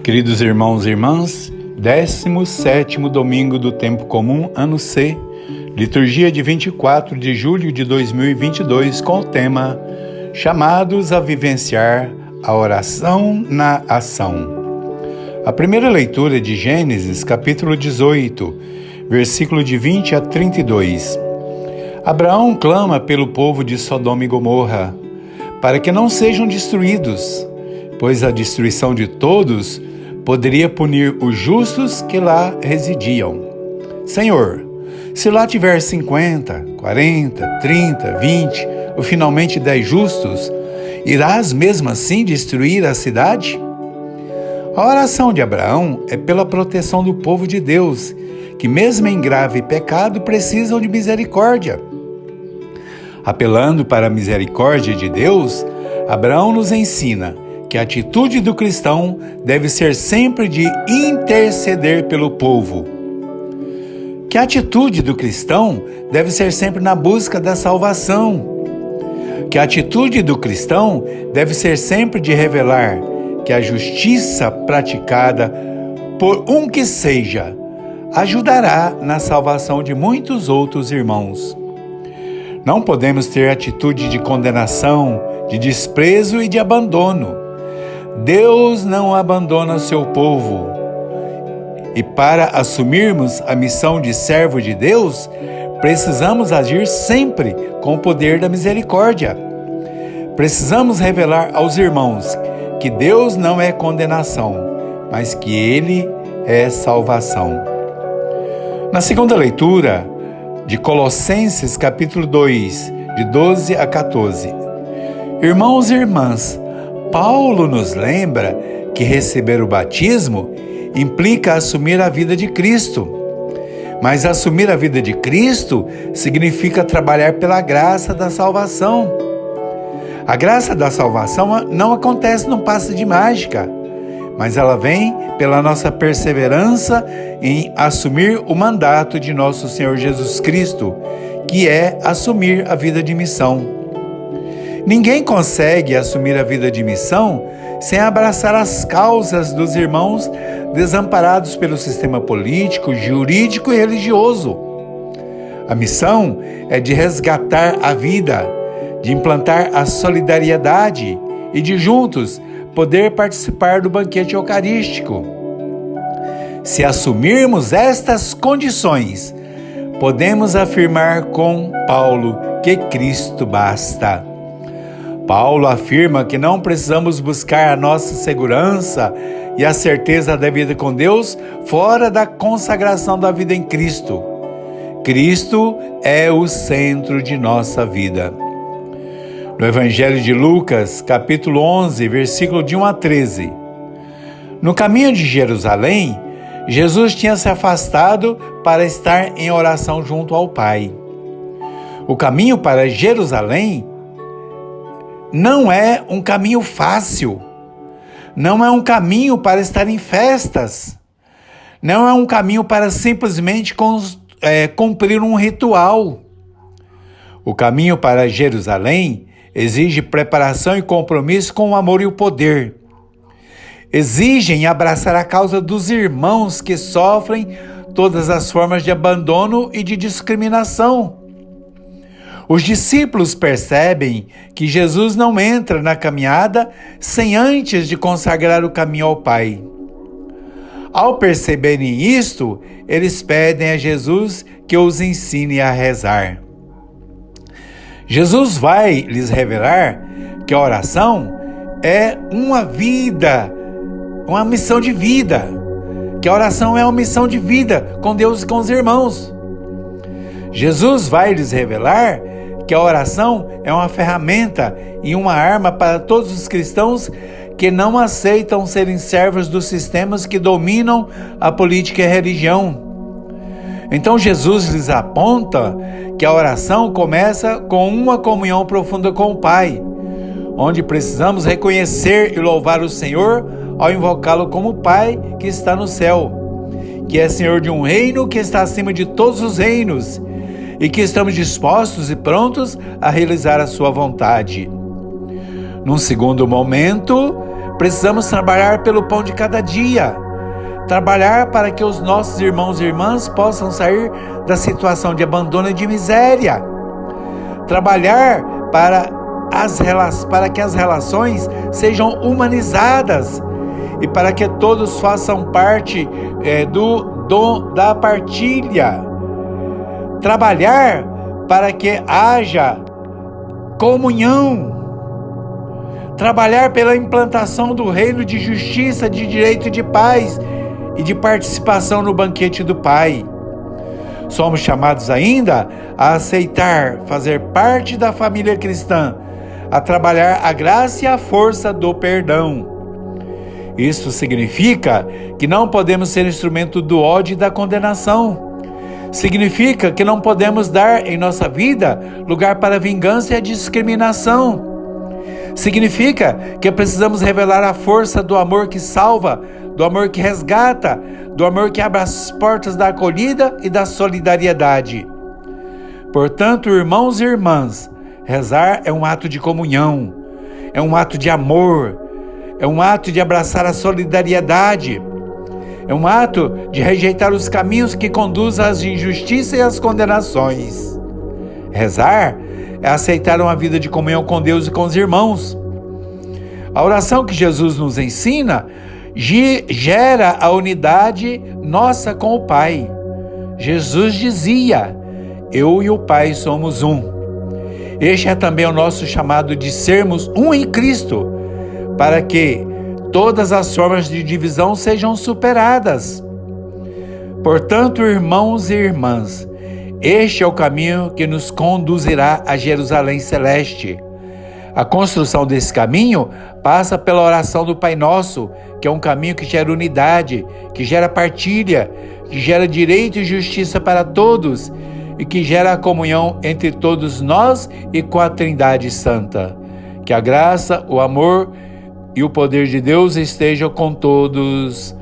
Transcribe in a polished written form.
Queridos irmãos e irmãs, 17º domingo do tempo comum, ano C, liturgia de 24 de julho de 2022, com o tema Chamados a vivenciar a oração na ação. A primeira leitura é de Gênesis, capítulo 18, versículo de 20 a 32. Abraão clama pelo povo de Sodoma e Gomorra, para que não sejam destruídos, pois a destruição de todos poderia punir os justos que lá residiam. Senhor, se lá tiver 50, 40, 30, 20 ou finalmente 10 justos, irás mesmo assim destruir a cidade? A oração de Abraão é pela proteção do povo de Deus, que mesmo em grave pecado precisam de misericórdia. Apelando para a misericórdia de Deus, Abraão nos ensina que a atitude do cristão deve ser sempre de interceder pelo povo. Que a atitude do cristão deve ser sempre na busca da salvação. Que a atitude do cristão deve ser sempre de revelar que a justiça praticada por um que seja ajudará na salvação de muitos outros irmãos. Não podemos ter atitude de condenação, de desprezo e de abandono. Deus não abandona seu povo. E para assumirmos a missão de servo de Deus, precisamos agir sempre com o poder da misericórdia. Precisamos revelar aos irmãos que Deus não é condenação, mas que Ele é salvação. Na segunda leitura de Colossenses, capítulo 2, de 12 a 14. Irmãos e irmãs, Paulo nos lembra que receber o batismo implica assumir a vida de Cristo. Mas assumir a vida de Cristo significa trabalhar pela graça da salvação. A graça da salvação não acontece num passe de mágica, mas ela vem pela nossa perseverança em assumir o mandato de nosso Senhor Jesus Cristo, que é assumir a vida de missão. Ninguém consegue assumir a vida de missão sem abraçar as causas dos irmãos desamparados pelo sistema político, jurídico e religioso. A missão é de resgatar a vida, de implantar a solidariedade e de juntos poder participar do banquete eucarístico. Se assumirmos estas condições, podemos afirmar com Paulo que Cristo basta. Paulo afirma que não precisamos buscar a nossa segurança e a certeza da vida com Deus fora da consagração da vida em Cristo. Cristo é o centro de nossa vida. No Evangelho de Lucas, capítulo 11, versículo de 1 a 13. No caminho de Jerusalém, Jesus tinha se afastado para estar em oração junto ao Pai. O caminho para Jerusalém não é um caminho fácil, não é um caminho para estar em festas, não é um caminho para simplesmente cumprir um ritual. O caminho para Jerusalém exige preparação e compromisso com o amor e o poder. Exigem abraçar a causa dos irmãos que sofrem todas as formas de abandono e de discriminação. Os discípulos percebem que Jesus não entra na caminhada sem antes de consagrar o caminho ao Pai. Ao perceberem isto, eles pedem a Jesus que os ensine a rezar. Jesus vai lhes revelar que a oração é uma vida, uma missão de vida. Que a oração é uma missão de vida com Deus e com os irmãos. Jesus vai lhes revelar que a oração é uma ferramenta e uma arma para todos os cristãos que não aceitam serem servos dos sistemas que dominam a política e a religião. Então Jesus lhes aponta que a oração começa com uma comunhão profunda com o Pai, onde precisamos reconhecer e louvar o Senhor ao invocá-lo como Pai que está no céu, que é Senhor de um reino que está acima de todos os reinos, e que estamos dispostos e prontos a realizar a sua vontade. Num segundo momento, Precisamos trabalhar pelo pão de cada dia. Trabalhar para que os nossos irmãos e irmãs possam sair da situação de abandono e de miséria. Trabalhar para que as relações sejam humanizadas e para que todos façam parte da partilha. Trabalhar para que haja comunhão. Trabalhar pela implantação do reino de justiça, de direito e de paz e de participação no banquete do Pai. Somos chamados ainda a aceitar fazer parte da família cristã, a trabalhar a graça e a força do perdão. Isso significa que não podemos ser instrumento do ódio e da condenação. Significa que não podemos dar em nossa vida lugar para a vingança e a discriminação. Significa que precisamos revelar a força do amor que salva, do amor que resgata, do amor que abre as portas da acolhida e da solidariedade. Portanto, irmãos e irmãs, rezar é um ato de comunhão, é um ato de amor, é um ato de abraçar a solidariedade, é um ato de rejeitar os caminhos que conduzem às injustiças e às condenações. Rezar é aceitar uma vida de comunhão com Deus e com os irmãos. A oração que Jesus nos ensina gera a unidade nossa com o Pai. Jesus dizia: eu e o Pai somos um. Este é também o nosso chamado de sermos um em Cristo, para que todas as formas de divisão sejam superadas. Portanto, irmãos e irmãs, este é o caminho que nos conduzirá a Jerusalém Celeste. A construção desse caminho passa pela oração do Pai Nosso, que é um caminho que gera unidade, que gera partilha, que gera direito e justiça para todos e que gera a comunhão entre todos nós e com a Trindade Santa. Que a graça, o amor e o poder de Deus estejam com todos.